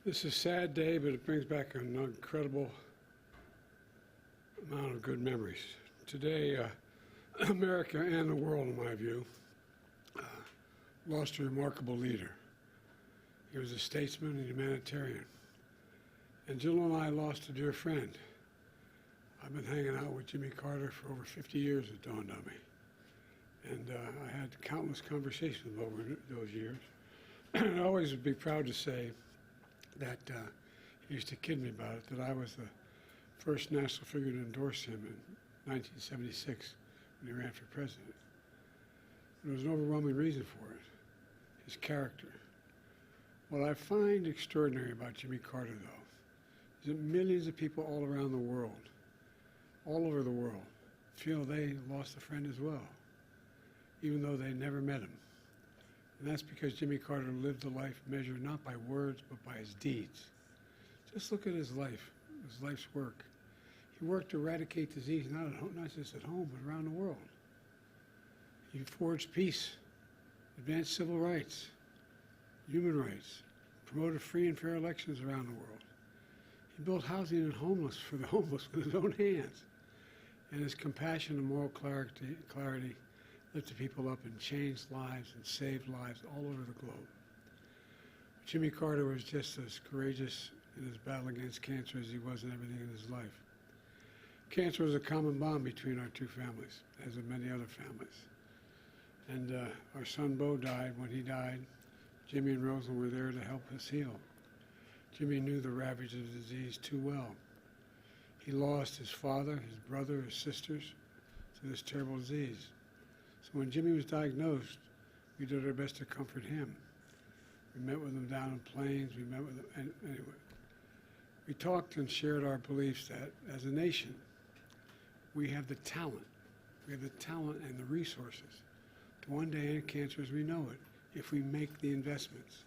This is a sad day, but it brings back an incredible amount of good memories. Today, America and the world, in my view, lost a remarkable leader. He was a statesman and humanitarian. And Jill and I lost a dear friend. I've been hanging out with Jimmy Carter for over 50 years, it dawned on me. And I had countless conversations over those years. And I always would be proud to say that he used to kid me about it, that I was the first national figure to endorse him in 1976 when he ran for president. There was an overwhelming reason for it, his character. What I find extraordinary about Jimmy Carter, though, is that millions of people all around the world, all over the world, feel they lost a friend as well, even though they never met him. And that's because Jimmy Carter lived a life measured not by words, but by his deeds. Just look at his life's work. He worked to eradicate disease, not just at home, but around the world. He forged peace, advanced civil rights, human rights, promoted free and fair elections around the world. He built housing for the homeless with his own hands. And his compassion and moral clarity lifted people up and changed lives and saved lives all over the globe. Jimmy Carter was just as courageous in his battle against cancer as he was in everything in his life. Cancer was a common bond between our two families, as with many other families. And our son Bo died. When he died, Jimmy and Rosalynn were there to help us heal. Jimmy knew the ravages of the disease too well. He lost his father, his brother, his sisters to this terrible disease. So when Jimmy was diagnosed, we did our best to comfort him. We met with him down in Plains. We met with him, and anyway. We talked and shared our beliefs that as a nation, we have the talent. We have the talent and the resources to one day end cancer as we know it, if we make the investments.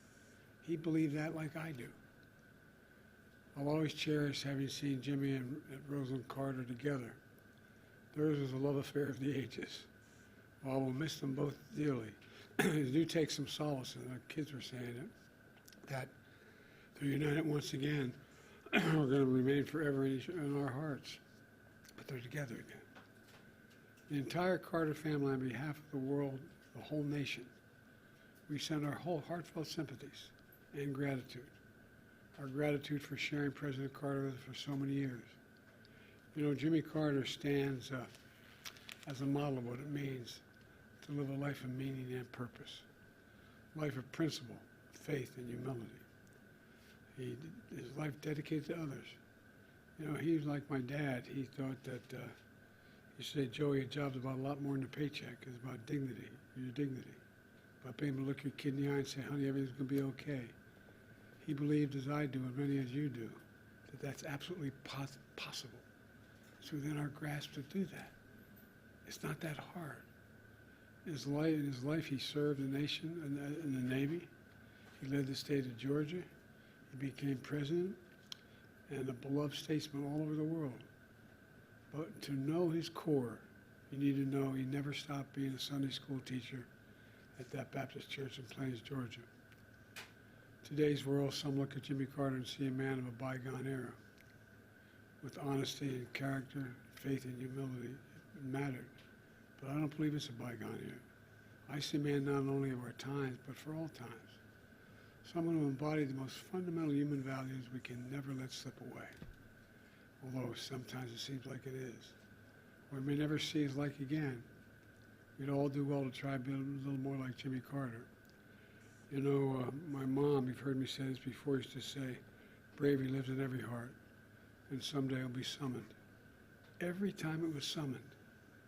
He believed that like I do. I'll always cherish having seen Jimmy and Rosalynn Carter together. Theirs was a love affair of the ages. While we'll miss them both dearly, I do take some solace in the kids were saying it, that they're united once again. We're going to remain forever in our hearts, but they're together again. The entire Carter family, on behalf of the world, the whole nation, we send our whole heartfelt sympathies and gratitude. Our gratitude for sharing President Carter with us for so many years. You know, Jimmy Carter stands as a model of what it means to live a life of meaning and purpose, a life of principle, faith, and humility. His life dedicated to others. You know, he was like my dad. He thought that, he said, Joey, a job's about a lot more than a paycheck. It's about dignity, your dignity. About being able to look your kid in the eye and say, honey, everything's going to be okay. He believed, as I do, and many as you do, that that's absolutely possible. It's within our grasp to do that. It's not that hard. In his life, he served the nation in the Navy. He led the state of Georgia. He became president and a beloved statesman all over the world. But to know his core, you need to know he never stopped being a Sunday school teacher at that Baptist church in Plains, Georgia. Today's world, some look at Jimmy Carter and see a man of a bygone era. With honesty and character, faith and humility, it mattered. But I don't believe it's a bygone era. I see a man not only of our times, but for all times. Someone who embodied the most fundamental human values we can never let slip away. Although sometimes it seems like it is. Or we may never see his like again. We'd all do well to try to be a little more like Jimmy Carter. You know, my mom, you've heard me say this before, used to say, bravery lives in every heart, and someday it'll be summoned. Every time it was summoned,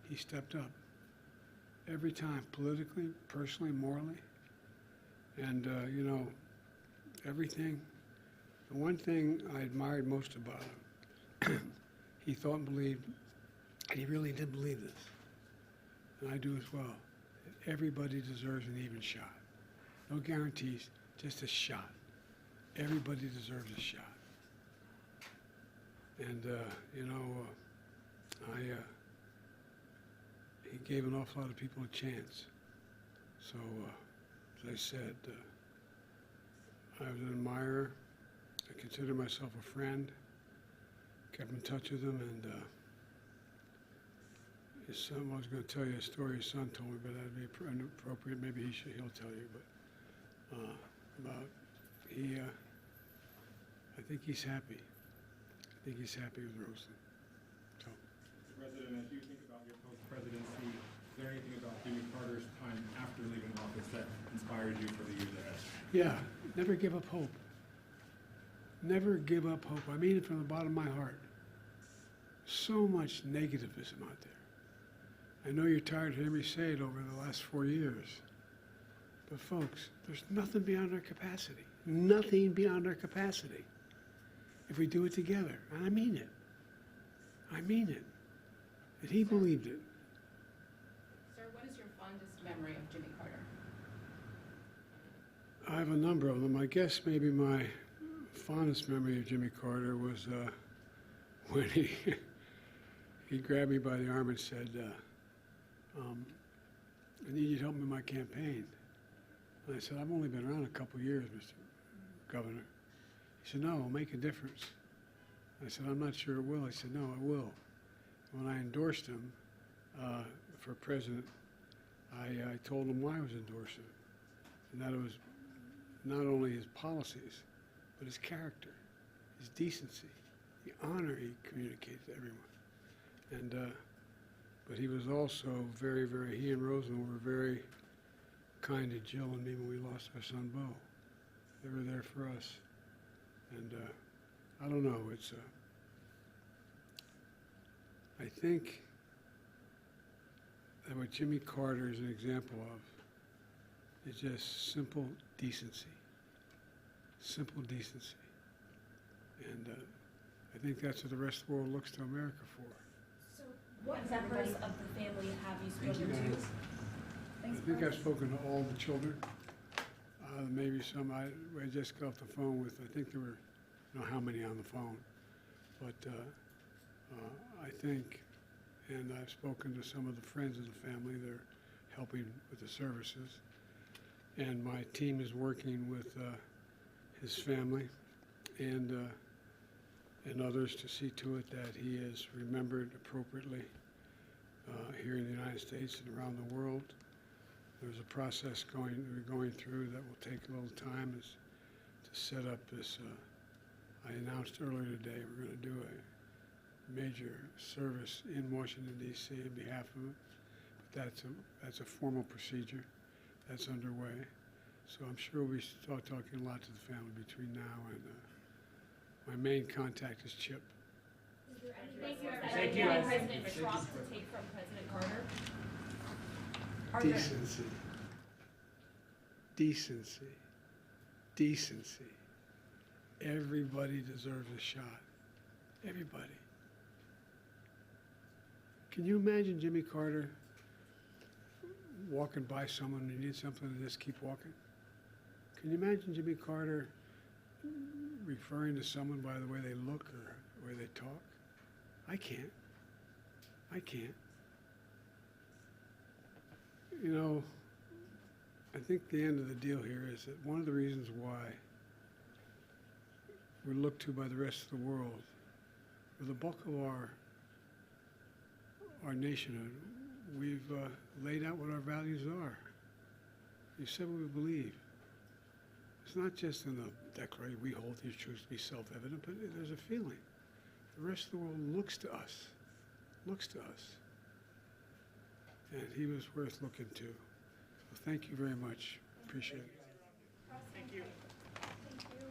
he stepped up. Every time, politically, personally, morally. And, you know, everything. The one thing I admired most about him, he thought and believed, and he really did believe this, and I do as well, that everybody deserves an even shot. No guarantees, just a shot. Everybody deserves a shot. And, you know, he gave an awful lot of people a chance. So, as I said, I was an admirer, I consider myself a friend. Kept in touch with him, and his son, I was going to tell you a story his son told me, but that'd be inappropriate. Maybe he'll tell you, but about I think he's happy. I think he's happy with Rosalynn. So. Mr. President, as you think about your post-presidency, is there anything about Jimmy Carter's time after leaving office that inspires you for the years ahead? Yeah, never give up hope. Never give up hope. I mean it from the bottom of my heart. So much negativism out there. I know you're tired of hearing me say it over the last 4 years. But folks, there's nothing beyond our capacity. Nothing beyond our capacity. If we do it together. And I mean it. I mean it. And he believed it. Sir, what is your fondest memory of Jimmy Carter? I have a number of them. I guess maybe my fondest memory of Jimmy Carter was when he grabbed me by the arm and said, I need you to help me in my campaign. And I said, I've only been around a couple years, Mr. Governor. He said, no, it'll make a difference. I said, I'm not sure it will. He said, no, it will. When I endorsed him for president, I told him why I was endorsing him, and that it was not only his policies, but his character, his decency, the honor he communicated to everyone. And but he was also very, very, he and Rosalynn were very kind to Jill and me when we lost our son, Bo. They were there for us. And I don't know, it's, I think that what Jimmy Carter is an example of is just simple decency. Simple decency. And I think that's what the rest of the world looks to America for. So what members of the family have you spoken to? I think I've spoken to all the children. Maybe some I just got off the phone with. I think there were, I don't know how many on the phone, but I think, and I've spoken to some of the friends of the family. They're helping with the services, and my team is working with his family and others to see to it that he is remembered appropriately here in the United States and around the world. There's a process we're going through that will take a little time to set up this. I announced earlier today we're going to do a major service in Washington, D.C. on behalf of him. But that's a formal procedure that's underway. So I'm sure we'll be talking a lot to the family between now and my main contact is Chip. Is there anything that President Trump to take from President Carter? Decency. Decency. Decency. Everybody deserves a shot. Everybody. Can you imagine Jimmy Carter walking by someone who needs something and just keep walking? Can you imagine Jimmy Carter referring to someone by the way they look or the way they talk? I can't. I can't. You know, I think the end of the deal here is that one of the reasons why we're looked to by the rest of the world, for the bulk of our nationhood, we've laid out what our values are. We've said what we believe. It's not just in the Declaration, we hold these truths to be self-evident, but there's a feeling. The rest of the world looks to us. And he was worth looking to. Well, thank you very much. Appreciate it. Thank you.